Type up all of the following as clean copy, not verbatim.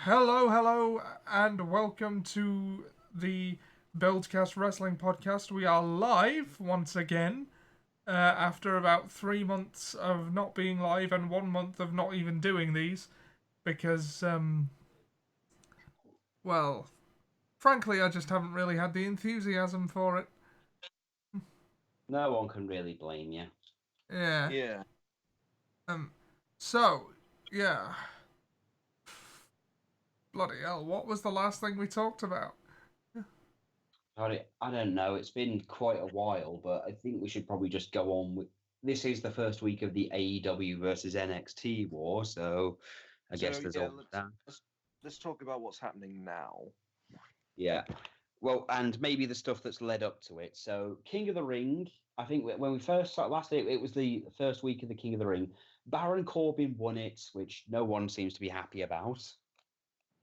Hello, and welcome to the Bilgecast Wrestling Podcast. We are live once again after about 3 months of not being live and 1 month of not even doing these because, well, frankly, I just haven't really had the enthusiasm for it. No one can really blame you. Yeah. Yeah. Um. So, yeah. Bloody hell! What was the last thing we talked about? I don't know. It's been quite a while, but I think we should probably just go on with. This is the first week of the AEW versus NXT war, so I guess So there's yeah, all let's that. let's let's talk about what's happening now. Yeah. Well, and maybe the stuff that's led up to it. So, King of the Ring. I think when we first started last year, it was the first week of the King of the Ring. Baron Corbin won it, which no one seems to be happy about.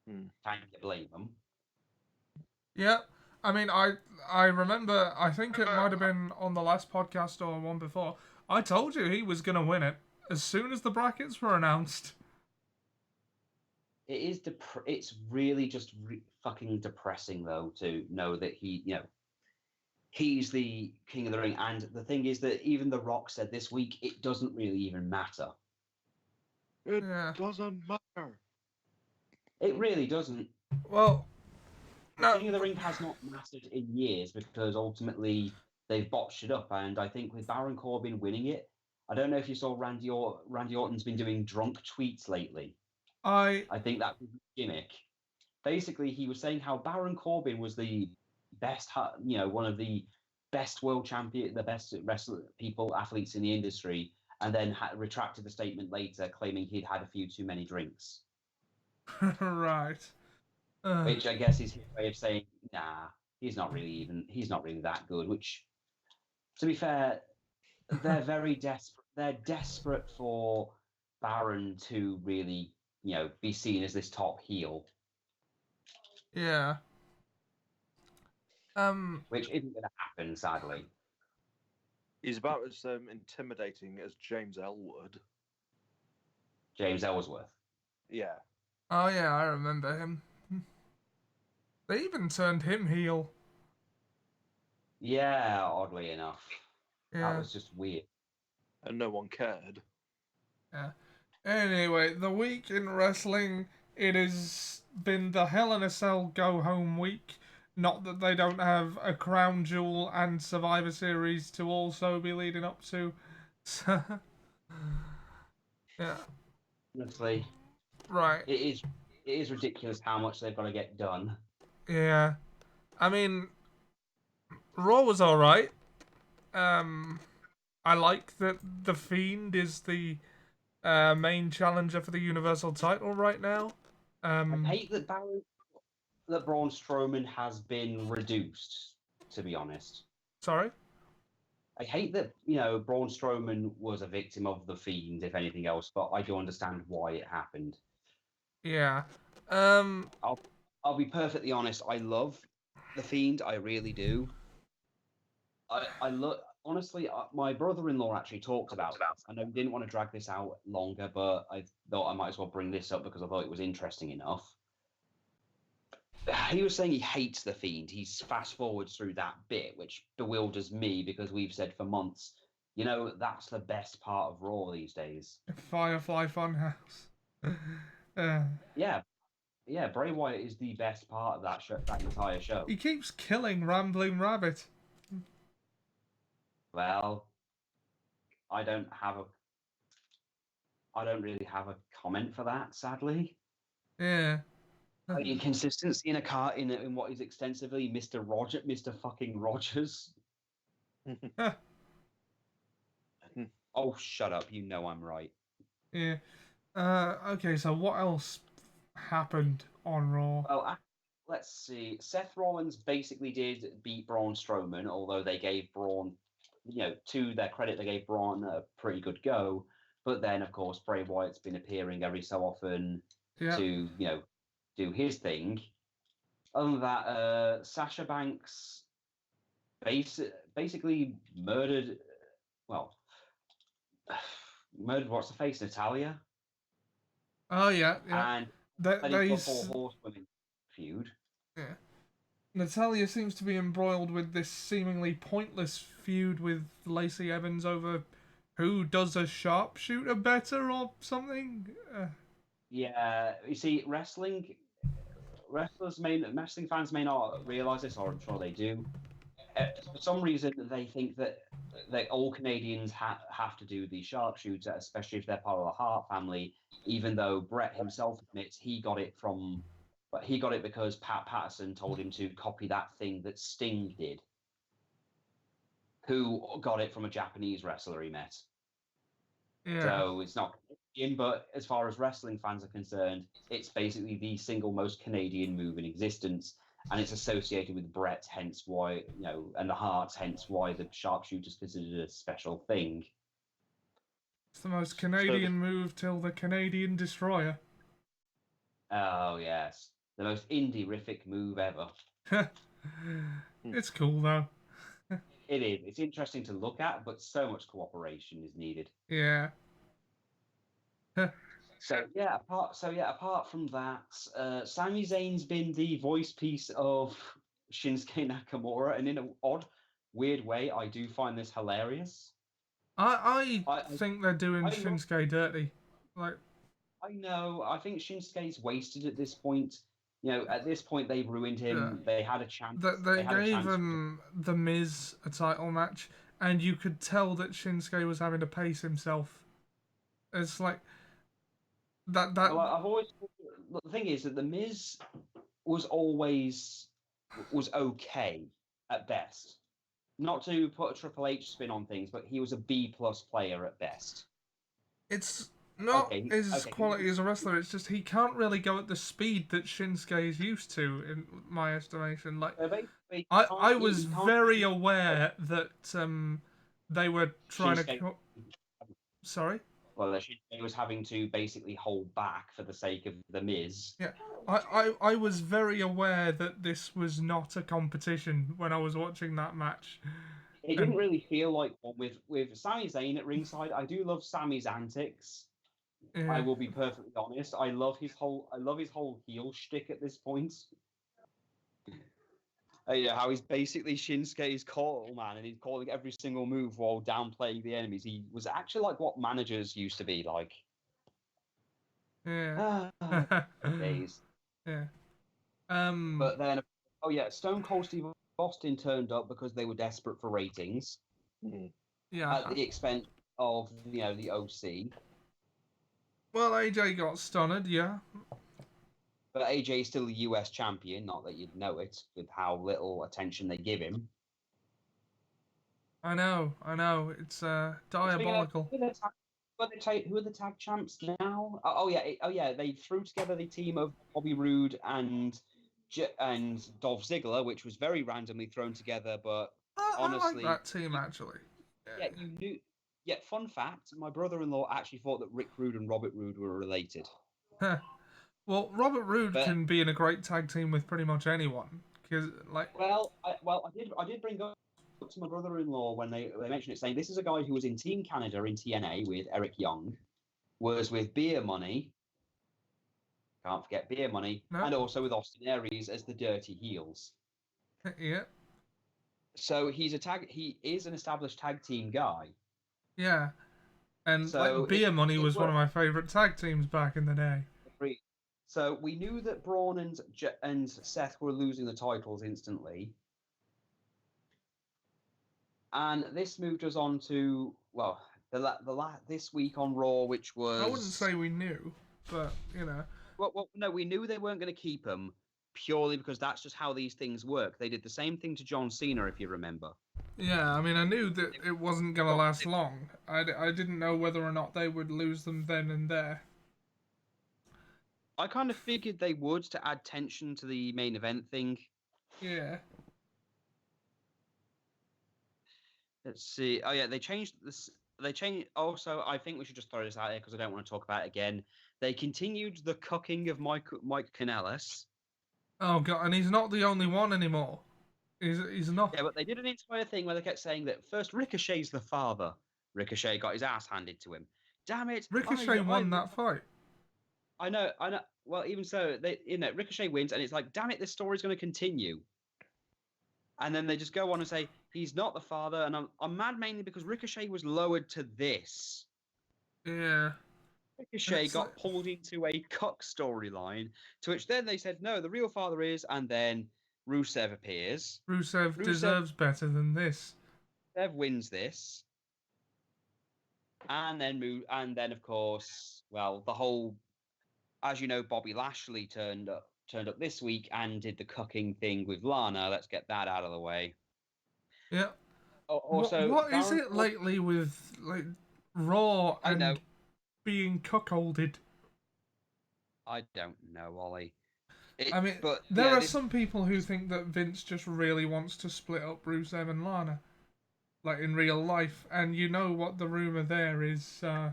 Hmm. Can't blame them. Yeah, I mean, I remember. I think it might have been on the last podcast or one before. I told you he was gonna win it as soon as the brackets were announced. It is it's really just fucking depressing though to know that he's the king of the ring. And the thing is that even The Rock said this week it doesn't really even matter. It Yeah. doesn't matter. It really doesn't. Well, The no. King of the Ring has not mattered in years because ultimately they've botched it up. And I think with Baron Corbin winning it, I don't know if you saw Randy Orton's been doing drunk tweets lately. I I think that was a gimmick. Basically, he was saying how Baron Corbin was the best, one of the best world champion, the best athletes in the industry, and then retracted the statement later, claiming he'd had a few too many drinks, right. which I guess is his way of saying, nah, he's not really that good. Which, to be fair, they're very desperate. They're desperate for Baron to really, be seen as this top heel, Yeah. Um. which isn't going to happen, sadly. He's about as intimidating as James Elwood. James Ellsworth. Yeah. Oh yeah, I remember him. They even turned him heel. Yeah, oddly enough. That Yeah. was just weird. And no one cared. Yeah. Anyway, the week in wrestling, it has been the Hell in a Cell go home week. Not that they don't have a Crown Jewel and Survivor Series to also be leading up to. So, yeah, Honestly, right. it is ridiculous how much they've got to get done. Yeah. I mean, Raw was alright. Um, I like that The Fiend is the main challenger for the Universal title right now. I Um, hate that Braun Strowman has been reduced, to be honest. sorry? I hate that, Braun Strowman was a victim of the Fiend, if anything else, but I do understand why it happened. Yeah. Um, I'll I'll be perfectly honest, I love the Fiend, I really do. I look honestly. My brother-in-law actually talked about this. I know we didn't want to drag this out longer, but I thought I might as well bring this up because I thought it was interesting enough. He was saying he hates the Fiend. He's fast forwards through that bit, which bewilders me because we've said for months, that's the best part of Raw these days. Firefly Funhouse. uh, Yeah, yeah. Bray Wyatt is the best part of that show, that entire show. he keeps killing Rambling Rabbit. Well, I don't have a, I don't really have a comment for that, sadly. Yeah. Inconsistency in a car in what is extensively Mr. fucking Rogers. Oh, shut up! You know I'm right. yeah. Okay, so what else happened on Raw? Well, let's see. Seth Rollins basically did beat Braun Strowman, although they gave Braun, to their credit, they gave Braun a pretty good go. But then, of course, Bray Wyatt's been appearing every so often Yeah. to, do his thing. Other than that, Sasha Banks basically murdered. Well, murdered what's the face, Natalia, Oh, yeah, yeah. and He's got four horsewomen feud. Yeah. Natalya seems to be embroiled with this seemingly pointless feud with Lacey Evans over who does a sharpshooter better or something. Yeah, you see, wrestling fans may not realize this, or I'm sure they do. For some reason, they think that all Canadians have to do the sharpshooter, especially if they're part of the Hart family. Even though Brett himself admits he got it because Pat Patterson told him to copy that thing that Sting did, who got it from a Japanese wrestler he met. Yeah. So it's not Canadian, but as far as wrestling fans are concerned, it's basically the single most Canadian move in existence. And it's associated with Brett, hence why, and the Hearts, hence why the sharpshooter's considered a special thing. It's the most Canadian move till the Canadian Destroyer. Oh, yes. The most indie-rific move ever. It's cool, though. It is. It's interesting to look at, but so much cooperation is needed. Yeah. Apart from that, Sami Zayn's been the voice piece of Shinsuke Nakamura, and in an odd, weird way, I do find this hilarious. I think they're doing Shinsuke dirty. Like, I know. I think Shinsuke's wasted at this point. At this point, they've ruined him. Yeah. They had a chance. They gave The Miz a title match, and you could tell that Shinsuke was having to pace himself. It's like that. Well, I've always. The thing is that The Miz was always okay at best. Not to put a Triple H spin on things, but he was a B+ player at best. It's not his quality as a wrestler. It's just he can't really go at the speed that Shinsuke is used to, in my estimation. Like, I was very aware that they were trying to. Sorry. Well, Shinsuke was having to basically hold back for the sake of The Miz. Yeah, I was very aware that this was not a competition when I was watching that match. It didn't really feel like one with Sami Zayn at ringside. I do love Sami's antics. Yeah. I will be perfectly honest. I love his whole heel shtick at this point. How he's basically Shinsuke's call man, and he's calling every single move while downplaying the enemies. He was actually like what managers used to be like. Yeah. Days. Yeah. But then, Stone Cold Steve Austin turned up because they were desperate for ratings. Yeah. At the expense of the OC. Well, AJ got stunned, yeah. But AJ is still the US champion, not that you'd know it, with how little attention they give him. I know. It's diabolical. Who are the tag champs now? Oh yeah. They threw together the team of Bobby Roode and Dolph Ziggler, which was very randomly thrown together, but honestly, I like that team actually. Yeah, you knew. Yeah, fun fact: my brother-in-law actually thought that Rick Rude and Robert Roode were related. Well, Robert Roode can be in a great tag team with pretty much anyone. I did bring up to my brother-in-law when they mentioned it, saying this is a guy who was in Team Canada in TNA with Eric Young, was with Beer Money. Can't forget Beer Money, and also with Austin Aries as the Dirty Heels. Yeah. So he is an established tag team guy. Yeah, and Beer Money was one of my favorite tag teams back in the day. So we knew that Braun and Seth were losing the titles instantly. And this moved us on to, this week on Raw, which was... I wouldn't say we knew, but, Well, no, we knew they weren't going to keep him purely because that's just how these things work. They did the same thing to John Cena, if you remember. Yeah, I mean, I knew that it wasn't going to last long. I didn't know whether or not they would lose them then and there. I kind of figured they would to add tension to the main event thing. Yeah. Let's see. Oh, yeah, they changed this. Also, I think we should just throw this out here because I don't want to talk about it again. They continued the cucking of Mike Kanellis. Oh, God, and he's not the only one anymore. He's not. Yeah, but they did an entire thing where they kept saying that first Ricochet's the father. Ricochet got his ass handed to him. Damn it. Ricochet won that fight. I know. Well, even so, Ricochet wins, and it's like, damn it, this story's going to continue. And then they just go on and say he's not the father, and I'm mad mainly because Ricochet was lowered to this. Yeah. Ricochet got pulled into a cuck storyline, to which then they said, no, the real father is, and then Rusev appears. Rusev deserves better than this. Rusev wins this. And then of course, well, the whole, as you know, Bobby Lashley turned up this week and did the cucking thing with Lana. Let's get that out of the way. Yeah. Also, what is it lately with like Raw and being cuckolded? I don't know, Ollie. There are some people who think that Vince just really wants to split up Rusev and Lana, like in real life, and you know what the rumor there is. I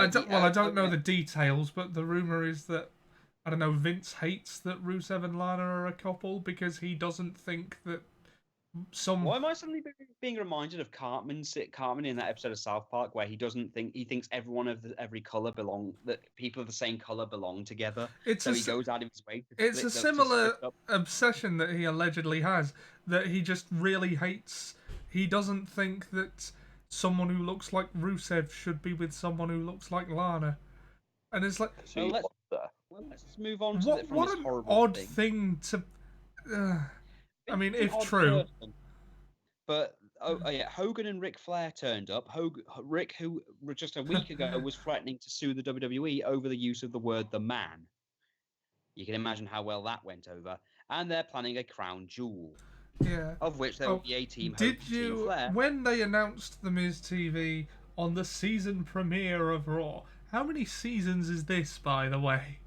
don't know the details, but the rumor is that I don't know. Vince hates that Rusev and Lana are a couple because he doesn't think that Why am I suddenly being reminded of Cartman in that episode of South Park where he thinks everyone of every color that people of the same color belong together. He goes out of his way. It's a similar obsession that he allegedly has, that he just really hates. He doesn't think that someone who looks like Rusev should be with someone who looks like Lana, and it's like, let's move on to from this horrible odd thing to. I mean, if true. But Hogan and Ric Flair turned up. Rick, who just a week ago was threatening to sue the WWE over the use of the word "the man." You can imagine how well that went over. And they're planning a crown jewel. Yeah. Of which there will be a team. Did you, when they announced the Miz TV on the season premiere of Raw? How many seasons is this, by the way?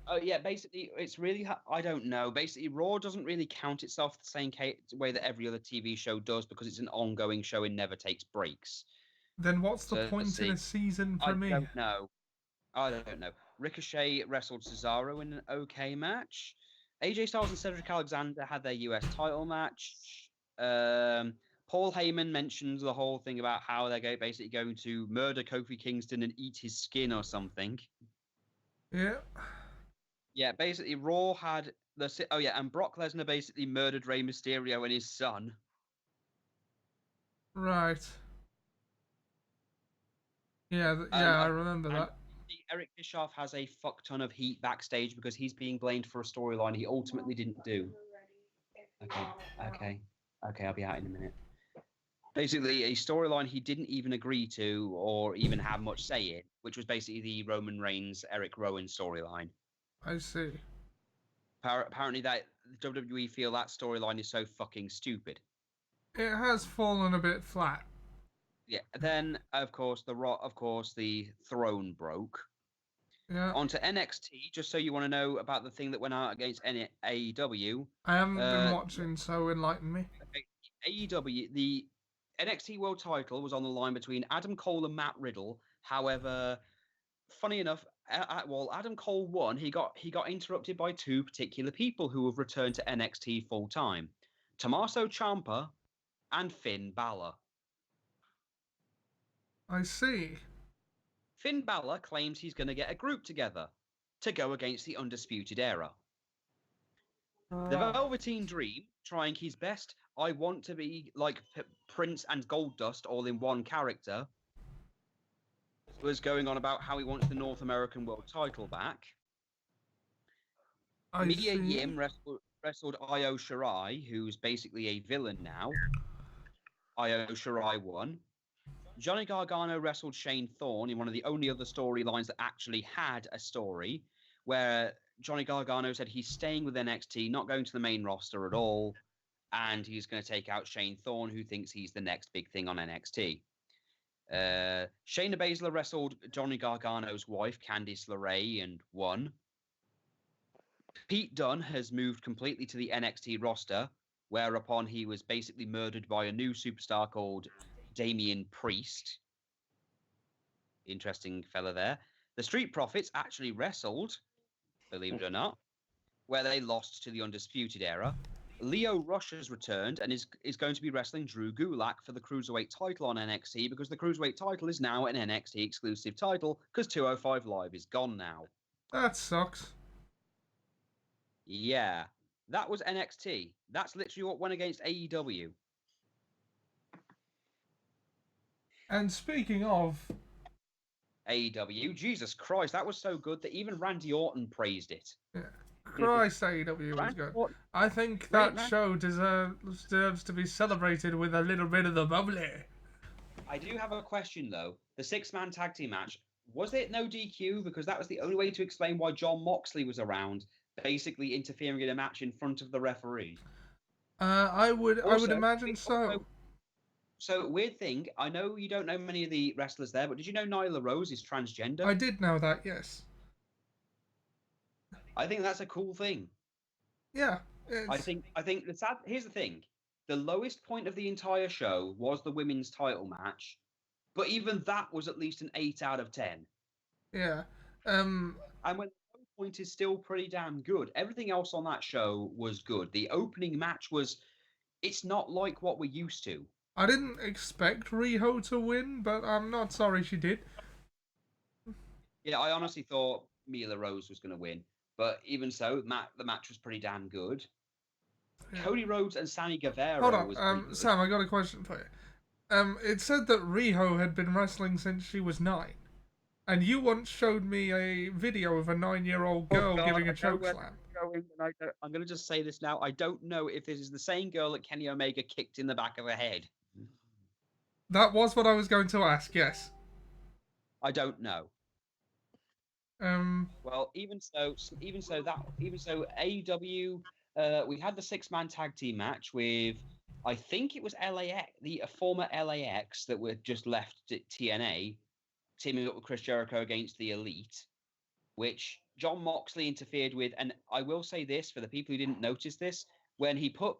Oh yeah, basically it's really I don't know. Basically, Raw doesn't really count itself the same way that every other TV show does because it's an ongoing show and never takes breaks. Then what's the point in a season premiere? I don't know. Ricochet wrestled Cesaro in an okay match. AJ Styles and Cedric Alexander had their US title match. Paul Heyman mentioned the whole thing about how they're basically going to murder Kofi Kingston and eat his skin or something. Yeah. Yeah, basically Raw had and Brock Lesnar basically murdered Rey Mysterio and his son. Right. Yeah, I remember that. Eric Bischoff has a fuck ton of heat backstage because he's being blamed for a storyline he ultimately didn't do. Okay, I'll be out in a minute. Basically, a storyline he didn't even agree to or even have much say in, which was basically the Roman Reigns, Eric Rowan storyline. I see. Apparently, that WWE feel that storyline is so fucking stupid. It has fallen a bit flat. Yeah. Then, of course, the throne broke. Yeah. Onto NXT, just so you want to know about the thing that went out against AEW. I haven't been watching, so enlighten me. Okay. AEW, the NXT World Title was on the line between Adam Cole and Matt Riddle. However, funny enough, while Adam Cole won, he got interrupted by two particular people who have returned to NXT full time: Tommaso Ciampa and Finn Balor. I see. Finn Balor claims he's going to get a group together to go against the Undisputed Era. The Velveteen Dream, trying his best, I want to be like Prince and Goldust all in one character, was going on about how he wants the North American World Title back. Mia Yim wrestled Io Shirai, who's basically a villain now. Io Shirai won. Johnny Gargano wrestled Shane Thorne in one of the only other storylines that actually had a story, where Johnny Gargano said he's staying with NXT, not going to the main roster at all, and he's going to take out Shane Thorne, who thinks he's the next big thing on NXT. Shayna Baszler wrestled Johnny Gargano's wife, Candice LeRae, and won. Pete Dunne has moved completely to the NXT roster, whereupon he was basically murdered by a new superstar called Damian Priest. Interesting fella there. The Street Profits actually wrestled, believe it or not, where they lost to the Undisputed Era. Leo Rush has returned and is going to be wrestling Drew Gulak for the Cruiserweight title on NXT because the Cruiserweight title is now an NXT exclusive title because 205 Live is gone now. That sucks. Yeah, that was NXT. That's literally what went against AEW. And speaking of AEW, Jesus Christ, that was so good that even Randy Orton praised it. Yeah. Christ, AEW was good. I think that show deserves to be celebrated with a little bit of the bubbly. I do have a question, though. The six-man tag team match, was it no DQ? Because that was the only way to explain why Jon Moxley was around, basically interfering in a match in front of the referee. I would imagine so. So, weird thing, I know you don't know many of the wrestlers there, but did you know Nyla Rose is transgender? I did know that, yes. I think that's a cool thing. Yeah. I think the sad. Here's the thing: the lowest point of the entire show was the women's title match, but even that was at least an 8 out of 10. Yeah. And when the low point is still pretty damn good, everything else on that show was good. The opening match was. It's not like what we're used to. I didn't expect Riho to win, but I'm not sorry she did. Yeah, I honestly thought Mila Rose was going to win, but even so, the match was pretty damn good. Yeah. Cody Rhodes and Sammy Guevara. Hold on, Sam, I got a question for you. It said that Riho had been wrestling since she was 9, and you once showed me a video of a 9-year-old girl giving a choke slam. I'm going to just say this now. I don't know if this is the same girl that Kenny Omega kicked in the back of her head. That was what I was going to ask. Yes. I don't know. Well, even so, AEW. We had the six-man tag team match with, I think it was LAX, the former LAX that were just left at TNA, teaming up with Chris Jericho against the Elite, which Jon Moxley interfered with. And I will say this for the people who didn't notice this: when he put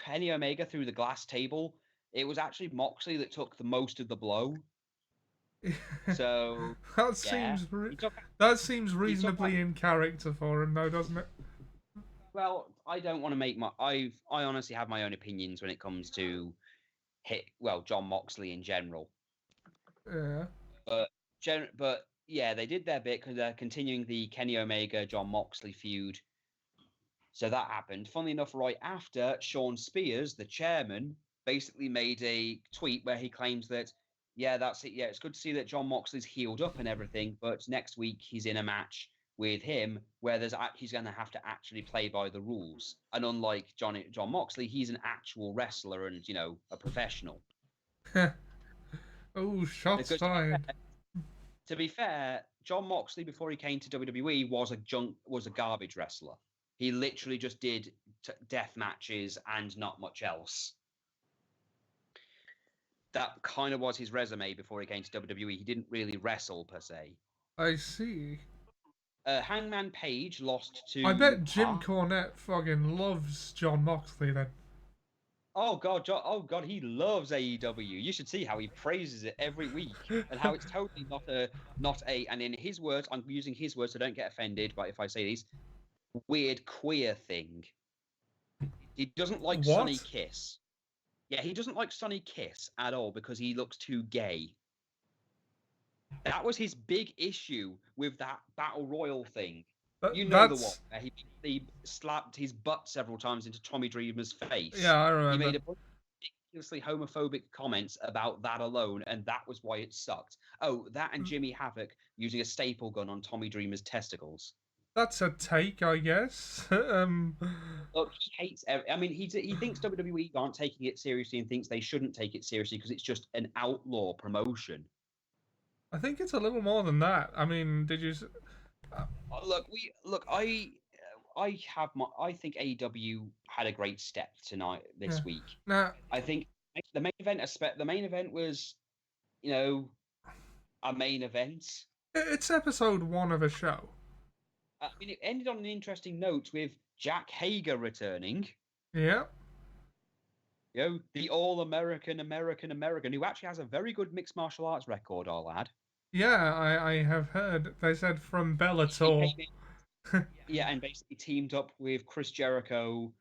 Kenny Omega through the glass table, it was actually Moxley that took the most of the blow. So that seems reasonably in character for him, though, doesn't it? Well, I don't want to make I honestly have my own opinions when it comes to Jon Moxley in general. Yeah. But yeah, they did their bit because they're continuing the Kenny Omega Jon Moxley feud. So that happened. Funnily enough, right after, Sean Spears, the chairman, basically made a tweet where he claims that, yeah, that's it. Yeah, it's good to see that Jon Moxley's healed up and everything, but next week he's in a match with him where he's going to have to actually play by the rules. And unlike Jon Moxley, he's an actual wrestler and, a professional. Oh, shots fired. To be fair, Jon Moxley, before he came to WWE, was a garbage wrestler. He literally just did death matches and not much else. That kind of was his resume before he came to WWE. He didn't really wrestle, per se. I see. Hangman Page lost to... I bet Jim Cornette fucking loves Jon Moxley, then. Oh, God, he loves AEW. You should see how he praises it every week and how it's totally not a... And in his words, I'm using his words, so don't get offended but if I say these, weird queer thing. He doesn't like Sonny Kiss. Yeah, he doesn't like Sonny Kiss at all because he looks too gay. That was his big issue with that Battle Royal thing. You know the one where he slapped his butt several times into Tommy Dreamer's face. Yeah, I remember. He made a bunch of ridiculously homophobic comments about that alone, and that was why it sucked. Oh, that and Jimmy Havoc using a staple gun on Tommy Dreamer's testicles. That's a take, I guess. Look, he hates. I mean, he thinks WWE aren't taking it seriously and thinks they shouldn't take it seriously because it's just an outlaw promotion. I think it's a little more than that. I mean, did you? I think AEW had a great step this week. Now, I think the main event was, a main event. It's episode 1 of a show. I mean, it ended on an interesting note with Jack Hager returning. Yeah. The all-American, who actually has a very good mixed martial arts record, I'll add. Yeah, I have heard. They said from Bellator. Yeah, and basically teamed up with Chris Jericho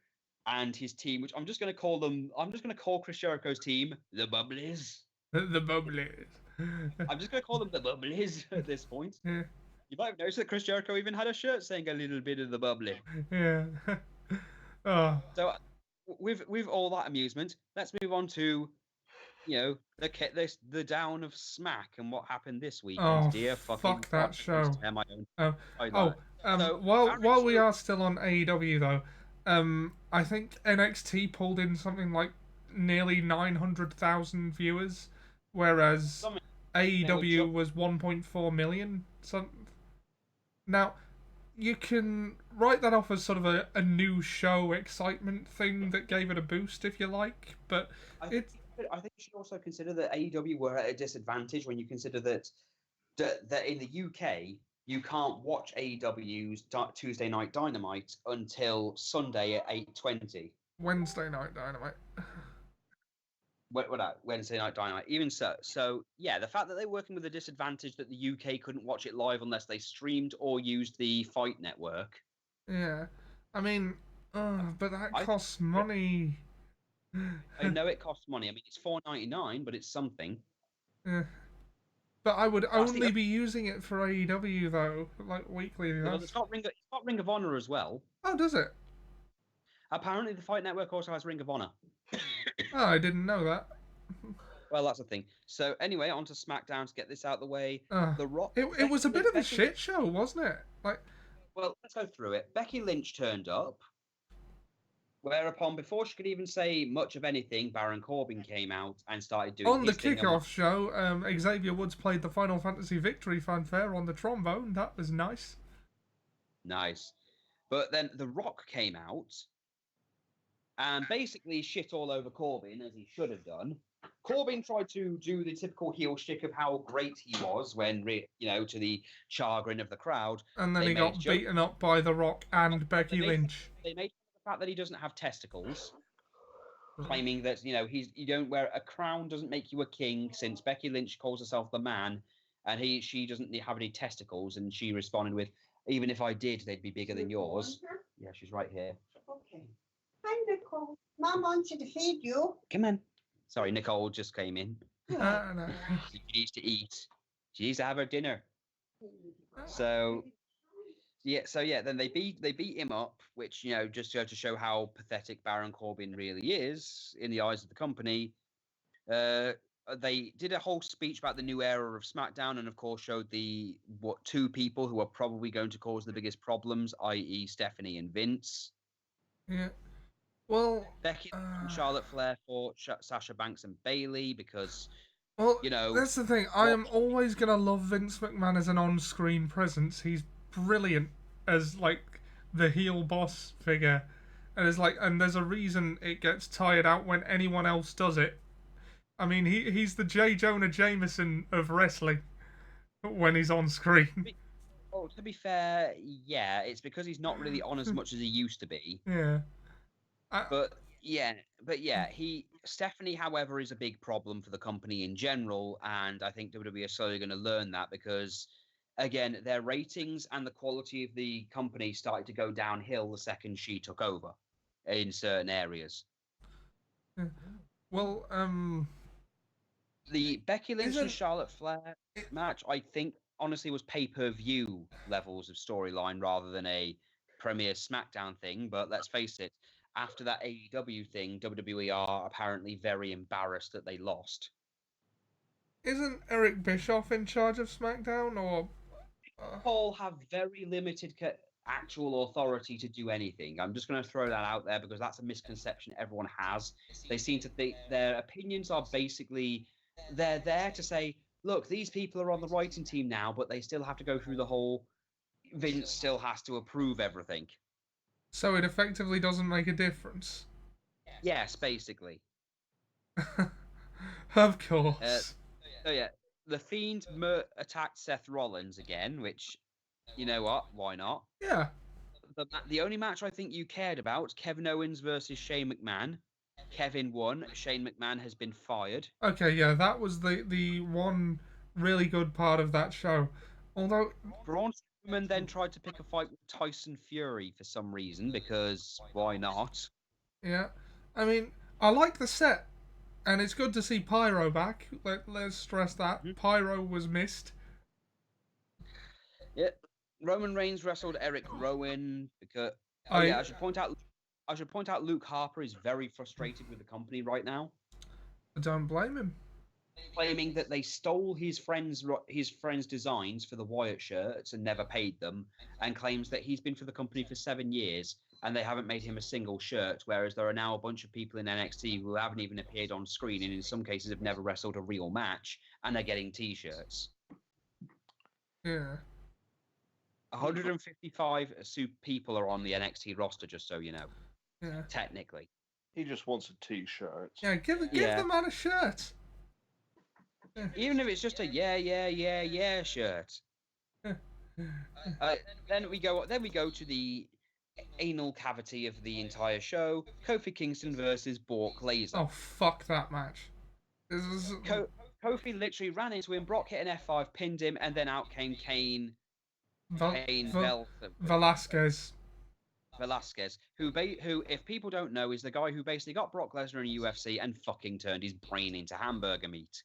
and his team, which I'm just going to call them. I'm just going to call Chris Jericho's team the Bubblies. The Bubblies. I'm just going to call them the Bubblies at this point. Yeah. You might have noticed that Chris Jericho even had a shirt saying a little bit of the bubbly. Yeah. Oh. So, with all that amusement, let's move on to, the down of Smack and what happened this weekend. Oh, Dear fucking fuck that God, show. my own. So, while we are still on AEW though, I think NXT pulled in something like nearly 900,000 viewers, whereas AEW was 1.4 million. Now, you can write that off as sort of a new show excitement thing that gave it a boost, if you like, but I think you should also consider that AEW were at a disadvantage when you consider that in the UK you can't watch AEW's Tuesday Night Dynamite until Sunday at 8:20. Wednesday Night Dynamite. Wednesday Night Dynamite. Even so yeah, the fact that they're working with a disadvantage that the UK couldn't watch it live unless they streamed or used the Fight Network. Yeah, I mean, but that costs money. I know it costs money. I mean, it's $4.99, but it's something. Yeah. But I would only be using it for AEW though, like weekly. Yeah, it's got Ring of Honor as well. Oh, does it? Apparently, the Fight Network also has Ring of Honor. Oh, I didn't know that. Well, that's the thing. So anyway, on to SmackDown to get this out of the way. The Rock. It was a bit of a shit show, wasn't it? Well, let's go through it. Becky Lynch turned up, whereupon, before she could even say much of anything, Baron Corbin came out and started doing on the kickoff show. Xavier Woods played the Final Fantasy Victory fanfare on the trombone. That was nice. Nice. But then The Rock came out and basically shit all over Corbin, as he should have done. Corbin tried to do the typical heel shtick of how great he was when, to the chagrin of the crowd. And then he got beaten up by The Rock and Becky Lynch. They made the fact that he doesn't have testicles, claiming that, you don't wear a crown doesn't make you a king, since Becky Lynch calls herself the man, and she doesn't have any testicles, and she responded with, even if I did, they'd be bigger than yours. Yeah, she's right here. Okay. Hi, Nicole. Mom wants you to feed you. Come on. Sorry, Nicole just came in. No. She needs to eat. She needs to have her dinner. So then they beat him up, which, just to show how pathetic Baron Corbin really is in the eyes of the company. They did a whole speech about the new era of SmackDown, and of course showed two people who are probably going to cause the biggest problems, i.e. Stephanie and Vince. Yeah. Well, Becky and Charlotte Flair fought Sasha Banks and Bayley because, that's the thing. I am always going to love Vince McMahon as an on-screen presence. He's brilliant as, the heel boss figure. And there's a reason it gets tired out when anyone else does it. I mean, he's the J. Jonah Jameson of wrestling when he's on screen. To be fair, yeah, it's because he's not really on as much as he used to be. Yeah. Stephanie, however, is a big problem for the company in general, and I think WWE are slowly going to learn that because, again, their ratings and the quality of the company started to go downhill the second she took over in certain areas. Well, the Becky Lynch and Charlotte Flair match, I think, honestly, was pay-per-view levels of storyline rather than a premier SmackDown thing, but let's face it, after that AEW thing, WWE are apparently very embarrassed that they lost. Isn't Eric Bischoff in charge of SmackDown, or...? Paul have very limited actual authority to do anything. I'm just going to throw that out there because that's a misconception everyone has. They seem to think their opinions are basically... They're there to say, look, these people are on the writing team now, but they still have to go through the whole... Vince still has to approve everything. So it effectively doesn't make a difference? Yes, basically. Of course. The Fiend attacked Seth Rollins again, which, you know what, why not? Yeah. The only match I think you cared about, Kevin Owens versus Shane McMahon. Kevin won. Shane McMahon has been fired. Okay, yeah, that was the one really good part of that show. Although... Braun Strowman then tried to pick a fight with Tyson Fury for some reason, because why not? Yeah. I mean, I like the set, and it's good to see Pyro back. Let's stress that. Mhm. Pyro was missed. Yeah. Roman Reigns wrestled Eric Rowan because. Oh I yeah, I should point out. Luke Harper is very frustrated with the company right now, don't blame him. claiming that they stole his friends' designs for the Wyatt shirts and never paid them, and claims that he's been for the company for 7 years and they haven't made him a single shirt. Whereas there are now a bunch of people in NXT who haven't even appeared on screen and in some cases have never wrestled a real match, and they're getting T-shirts. Yeah. 155 people are on the NXT roster, just so you know. Yeah. Technically. He just wants a T-shirt. Yeah. Give the man a shirt. Even if it's just a yeah shirt. Then we go to the anal cavity of the entire show: Kofi Kingston versus Brock Lesnar. Oh, fuck that match. This is... Kofi literally ran into him. Brock hit an F5, pinned him, and then out came Kane Velasquez, who, if people don't know, is the guy who basically got Brock Lesnar in UFC and fucking turned his brain into hamburger meat.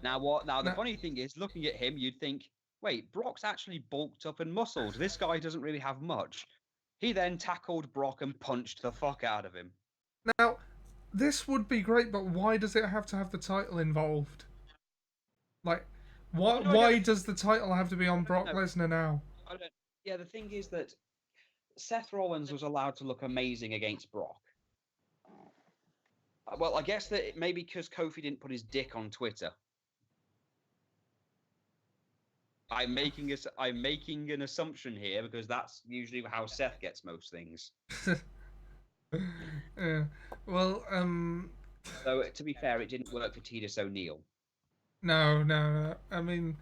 Now, the funny thing is, looking at him, you'd think, wait, Brock's actually bulked up and muscled. This guy doesn't really have much. He then tackled Brock and punched the fuck out of him. Now, this would be great, but why does it have to have the title involved? Like, why does the title have to be on Brock Lesnar now? Yeah, the thing is that Seth Rollins was allowed to look amazing against Brock. Well, I guess that maybe because Kofi didn't put his dick on Twitter. I'm making an assumption here because that's usually how Seth gets most things. Yeah. Well, So to be fair, it didn't work for Titus O'Neil. No. I mean,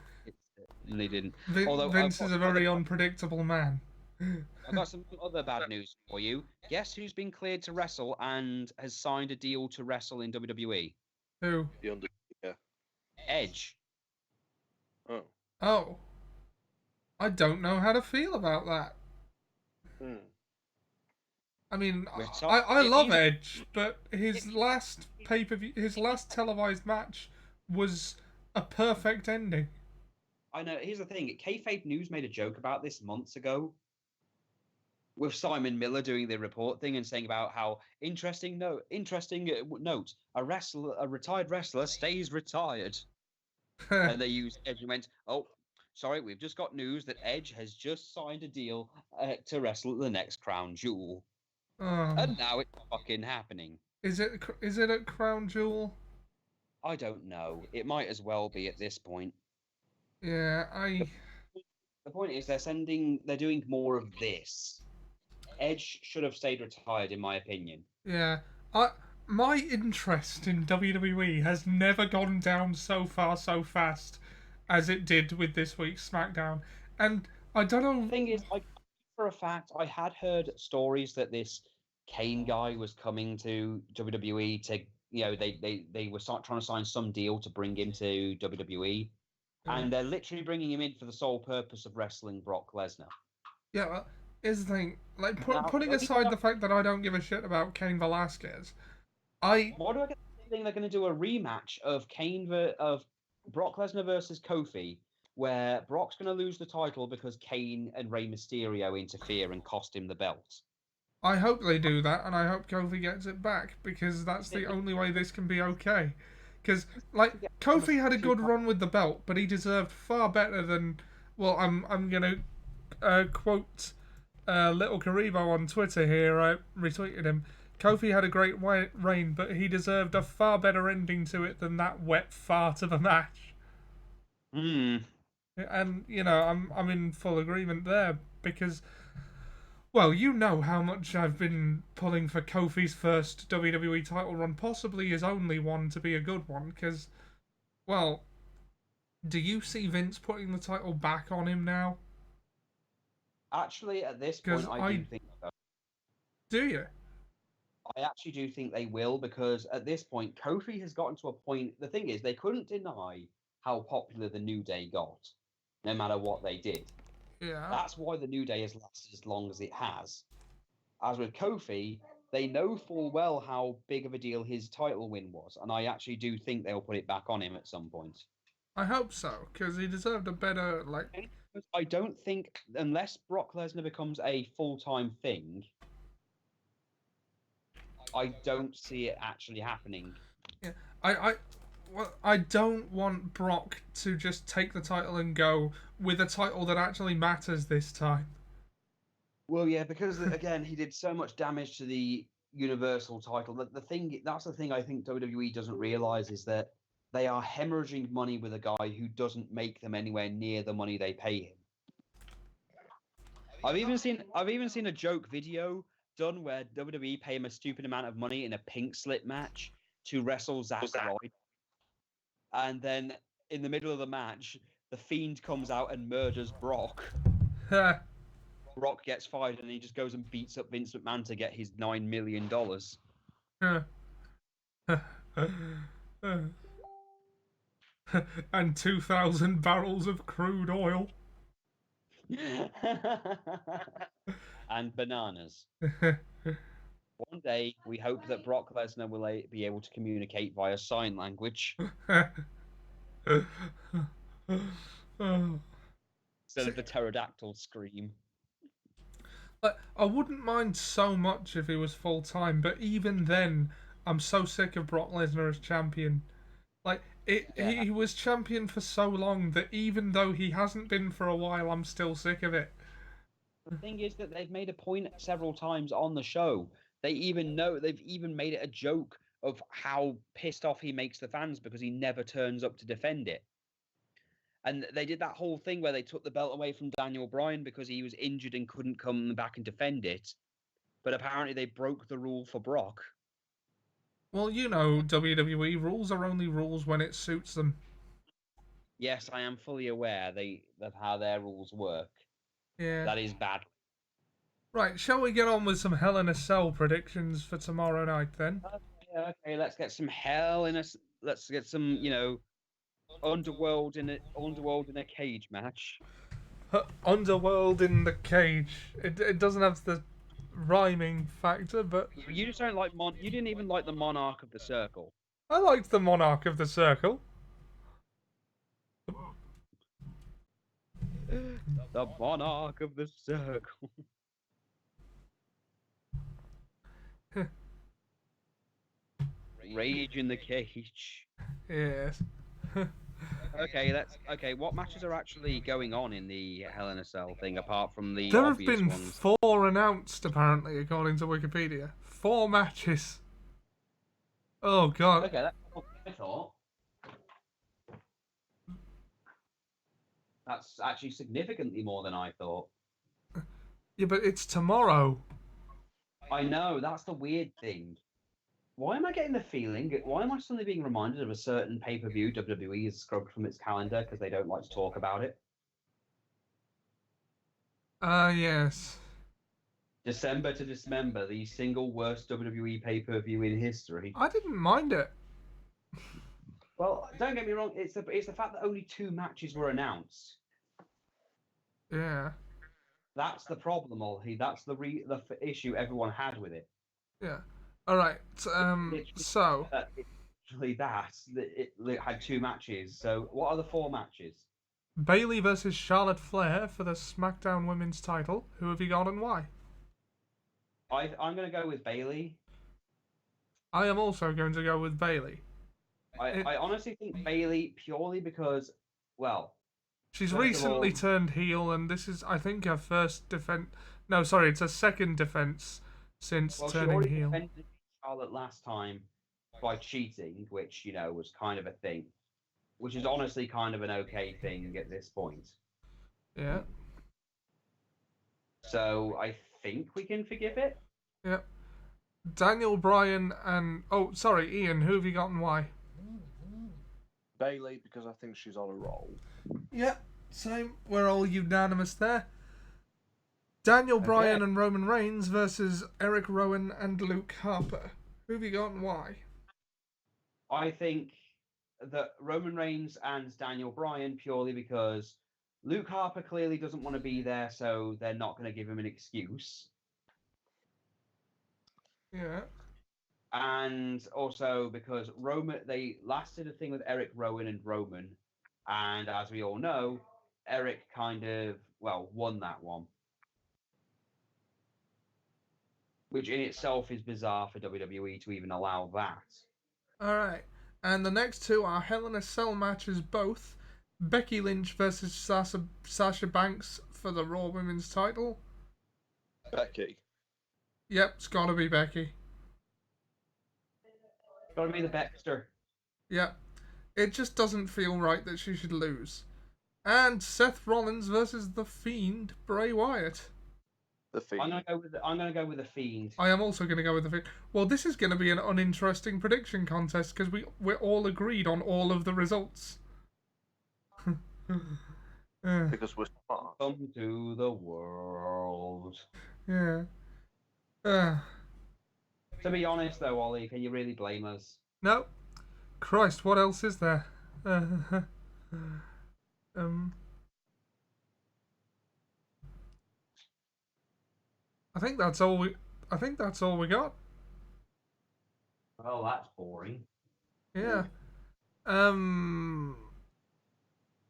They didn't. Vince is a very unpredictable man. I've got some other bad news for you. Guess who's been cleared to wrestle and has signed a deal to wrestle in WWE? Who? The Undertaker. Edge. Oh. I don't know how to feel about that. I mean, I love Edge, but his last pay-per-view, his last televised match was a perfect ending. I know. Here's the thing. Kayfabe News made a joke about this months ago, with Simon Miller doing the report thing and saying about how interesting note, a retired wrestler stays retired. And they used Edge and went, oh, sorry, we've just got news that Edge has just signed a deal to wrestle at the next Crown Jewel. And now it's fucking happening. Is it at Crown Jewel? I don't know. It might as well be at this point. Yeah, The point is they're doing more of this. Edge should have stayed retired, in my opinion. Yeah, my interest in WWE has never gone down so far so fast as it did with this week's SmackDown, and I don't know. The thing is, for a fact, I had heard stories that this Kane guy was coming to WWE to, they were trying to sign some deal to bring him to WWE, and they're literally bringing him in for the sole purpose of wrestling Brock Lesnar. Yeah, well, here's the thing. Like, putting aside the fact that I don't give a shit about Cain Velasquez, Why do I get the feeling they're going to do a rematch of of Brock Lesnar versus Kofi, where Brock's going to lose the title because Kane and Rey Mysterio interfere and cost him the belt? I hope they do that, and I hope Kofi gets it back, because that's the only way this can be okay. Because, like, Kofi had a good run with the belt, but he deserved far better than... Well, I'm going to quote Little Karibo on Twitter here. I retweeted him. Kofi had a great reign, but he deserved a far better ending to it than that wet fart of a match. And, I'm in full agreement there, because... Well, you know how much I've been pulling for Kofi's first WWE title run, possibly his only one, to be a good one, because, well, do you see Vince putting the title back on him now? Actually, at this point, I do think so. Do you? I actually do think they will, because at this point, Kofi has gotten to a point... The thing is, they couldn't deny how popular the New Day got, no matter what they did. Yeah. That's why the New Day has lasted as long as it has. As with Kofi, they know full well how big of a deal his title win was, and I actually do think they'll put it back on him at some point. I hope so, because he deserved a better, like... I don't think, unless Brock Lesnar becomes a full-time thing, I don't see it actually happening. Yeah, I don't want Brock to just take the title and go with a title that actually matters this time. Well, yeah, because again, he did so much damage to the Universal title. That's the thing I think WWE doesn't realize is that they are hemorrhaging money with a guy who doesn't make them anywhere near the money they pay him. I've even seen a joke video done where WWE pay him a stupid amount of money in a pink slip match to wrestle Zack Ryder, and then in the middle of the match, the Fiend comes out and murders Brock. Brock gets fired, and he just goes and beats up Vince McMahon to get his $9 million. And 2,000 barrels of crude oil. And bananas. One day, we hope that Brock Lesnar will be able to communicate via sign language instead of the pterodactyl scream. I wouldn't mind so much if he was full-time, but even then, I'm so sick of Brock Lesnar as champion. Like, he was champion for so long that even though he hasn't been for a while, I'm still sick of it. The thing is that they've made a point several times on the show. They've even made it a joke of how pissed off he makes the fans because he never turns up to defend it. And they did that whole thing where they took the belt away from Daniel Bryan because he was injured and couldn't come back and defend it. But apparently they broke the rule for Brock. Well, you know, WWE rules are only rules when it suits them. Yes, I am fully aware of how their rules work. Yeah. That is bad. Right, shall we get on with some Hell in a Cell predictions for tomorrow night then? Okay, let's get some let's get some, Underworld in a cage match. Underworld in the cage. It doesn't have the rhyming factor, but You just don't like you didn't even like the Monarch of the Circle. I liked the Monarch of the Circle. The Monarch of the Circle. Rage in the cage. Yes. Okay. What matches are actually going on in the Hell in a Cell thing apart from the There have obvious been ones? 4 announced, apparently, according to Wikipedia. 4 matches. Oh, God. Okay, that's what I thought. That's actually significantly more than I thought. Yeah, but it's tomorrow. I know, that's the weird thing. Why am I getting the feeling? Why am I suddenly being reminded of a certain pay-per-view WWE has scrubbed from its calendar because they don't like to talk about it? Yes. December to Dismember, the single worst WWE pay-per-view in history. I didn't mind it. Well, don't get me wrong. It's the fact that only 2 matches were announced. Yeah. That's the problem, Ollie. That's the issue everyone had with it. Yeah. All right. So. Literally it had 2 matches. So what are the 4 matches? Bayley versus Charlotte Flair for the SmackDown Women's title. Who have you got and why? I'm going to go with Bayley. I am also going to go with Bayley. I honestly think Bayley purely because, well... She's recently turned heel, and this is, I think, her first defense... No, sorry, it's her second defense since turning heel. She already defended Charlotte last time by cheating, which, was kind of a thing. Which is honestly kind of an okay thing at this point. Yeah. So I think we can forgive it. Yeah. Daniel Bryan and... Oh, sorry, Ian, who have you got and why? Bayley, because I think she's on a roll. Yeah, same. We're all unanimous there. Daniel Bryan and Roman Reigns versus Eric Rowan and Luke Harper. Who have you got and why? I think that Roman Reigns and Daniel Bryan purely because Luke Harper clearly doesn't want to be there, so they're not going to give him an excuse. Yeah. And also because they lasted a thing with Eric Rowan and Roman, and as we all know, Eric kind of won that one, which in itself is bizarre for WWE to even allow that. All right. And the next two are Hell in a Cell matches, both Becky Lynch versus Sasha Banks for the Raw Women's title. Becky. Yep, it's gotta be Becky. Got to be the Baxter. Yep. It just doesn't feel right that she should lose. And Seth Rollins versus The Fiend, Bray Wyatt. The Fiend. I'm gonna go with the Fiend. I am also going to go with The Fiend. Well, this is going to be an uninteresting prediction contest because we're all agreed on all of the results. Because we're smart. Welcome to the world. Yeah. To be honest, though, Ollie, can you really blame us? No. Christ, what else is there? I think that's all we. I think that's all we got. Well, that's boring. Yeah.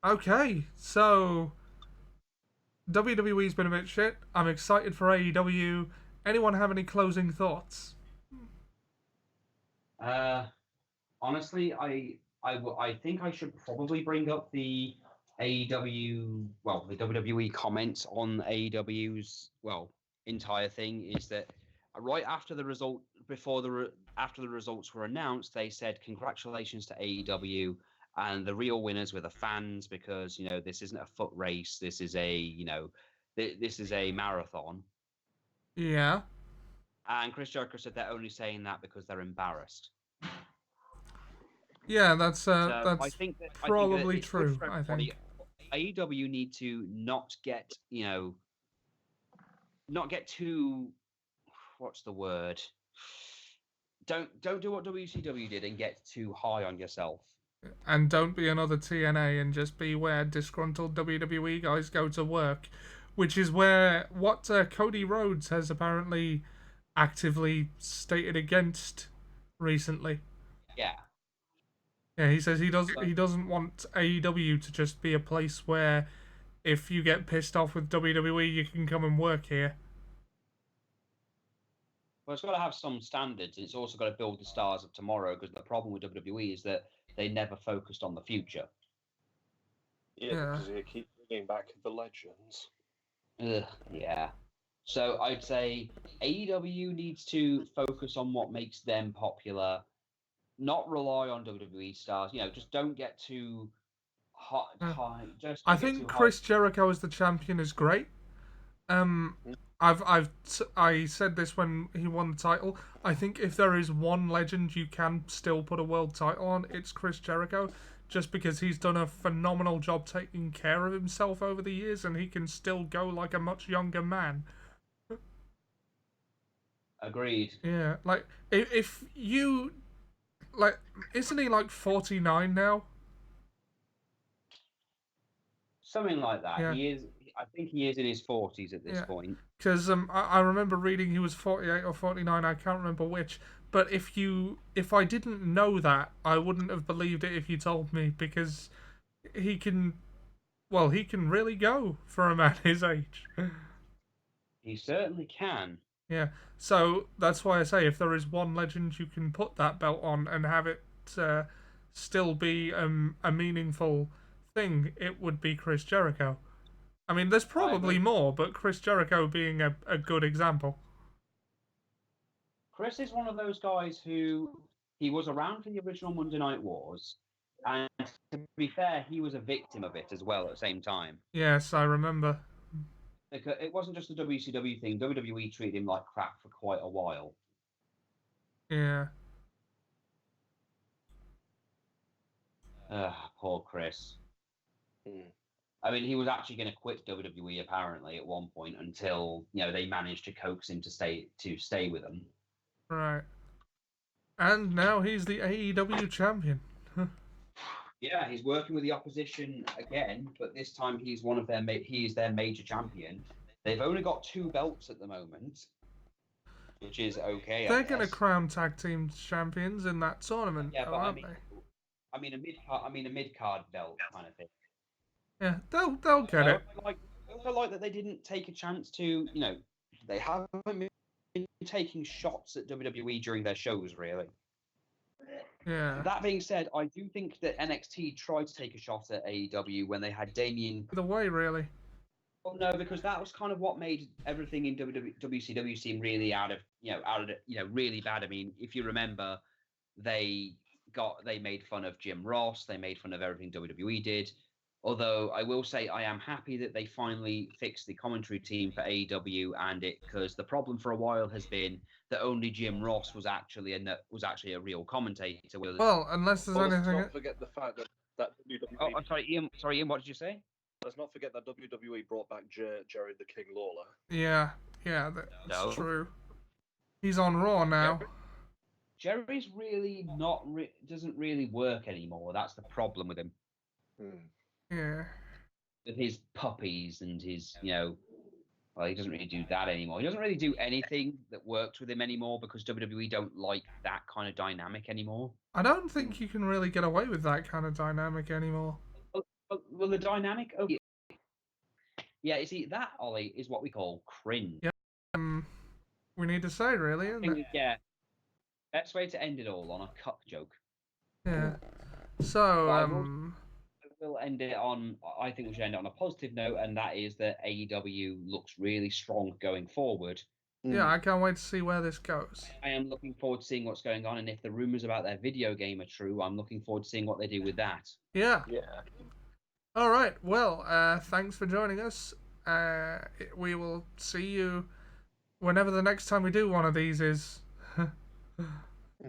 Okay, so WWE's been a bit shit. I'm excited for AEW. Anyone have any closing thoughts? Honestly, I think I should probably bring up the AEW, the WWE comments on AEW's entire thing is that right after the result, after the results were announced, they said congratulations to AEW, and the real winners were the fans because this isn't a foot race, this is this is a marathon. Yeah. And Chris Jericho said they're only saying that because they're embarrassed. Yeah, that's I think probably true. I think AEW need to not get too, what's the word? Don't do what WCW did and get too high on yourself. And don't be another TNA and just be where disgruntled WWE guys go to work, which is what Cody Rhodes has apparently actively stated against recently. Yeah. Yeah, he says he doesn't want AEW to just be a place where if you get pissed off with WWE, you can come and work here. Well, it's got to have some standards. It's also got to build the stars of tomorrow, because the problem with WWE is that they never focused on the future. Yeah, because they keep bringing back the legends. Yeah. So I'd say AEW needs to focus on what makes them popular, not rely on WWE stars. Just don't get too high. I think Chris Jericho as the champion is great. I said this when he won the title. I think if there is one legend you can still put a world title on, it's Chris Jericho, just because he's done a phenomenal job taking care of himself over the years, and he can still go like a much younger man. Agreed. Yeah, like if you isn't he like 49 now? Something like that. Yeah. He is. I think he is in his 40s at this point. Because I remember reading he was 48 or 49. I can't remember which. But if I didn't know that, I wouldn't have believed it if you told me, because he can really go for a man his age. He certainly can. Yeah. So that's why I say if there is one legend you can put that belt on and have it still be a meaningful thing, it would be Chris Jericho. I mean, there's probably more, but Chris Jericho being a good example. Chris is one of those guys who he was around for the original Monday Night Wars, and to be fair, he was a victim of it as well at the same time. Yes, I remember. Because it wasn't just a WCW thing. WWE treated him like crap for quite a while. Yeah. Poor Chris. I mean, he was actually going to quit WWE apparently at one point until they managed to coax him to stay with them. Right. And now he's the AEW champion. Yeah, he's working with the opposition again, but this time he's their major champion. They've only got 2 belts at the moment. which is okay. They're I going to guess. crown tag team champions in that tournament, Yeah, though, but aren't they? I mean a mid card belt kind of thing. Yeah, they'll get I it. also like that they didn't take a chance to, they haven't been taking shots at WWE during their shows, really. Yeah. That being said, I do think that NXT tried to take a shot at AEW when they had Damien. The way, really. Well, no, because that was kind of what made everything in WCW seem really really bad. I mean, if you remember, they made fun of Jim Ross, they made fun of everything WWE did. Although I will say I am happy that they finally fixed the commentary team for AEW because the problem for a while has been that only Jim Ross was actually a real commentator. Well, unless there's Let's anything. not forget the fact that WWE. Oh, I'm sorry, Ian. Sorry, Ian. What did you say? Let's not forget that WWE brought back Jerry the King Lawler. Yeah, that's No. true. He's on Raw now. Jerry's really doesn't really work anymore. That's the problem with him. Yeah. With his puppies and his, he doesn't really do that anymore. He doesn't really do anything that works with him anymore because WWE don't like that kind of dynamic anymore. I don't think you can really get away with that kind of dynamic anymore. Well, the dynamic of you see, that, Ollie, is what we call cringe. Yeah. We need to say, really, isn't it? Yeah. Best way to end it all on a cuck joke. Yeah. So, We'll end it on. I think we should end it on a positive note, and that is that AEW looks really strong going forward. Yeah, I can't wait to see where this goes. I am looking forward to seeing what's going on, and if the rumors about their video game are true, I'm looking forward to seeing what they do with that. Yeah. Yeah. All right. Well, thanks for joining us. We will see you whenever the next time we do one of these is.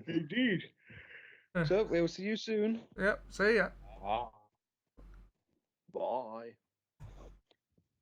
Indeed. So we'll see you soon. Yep. See ya. Bye.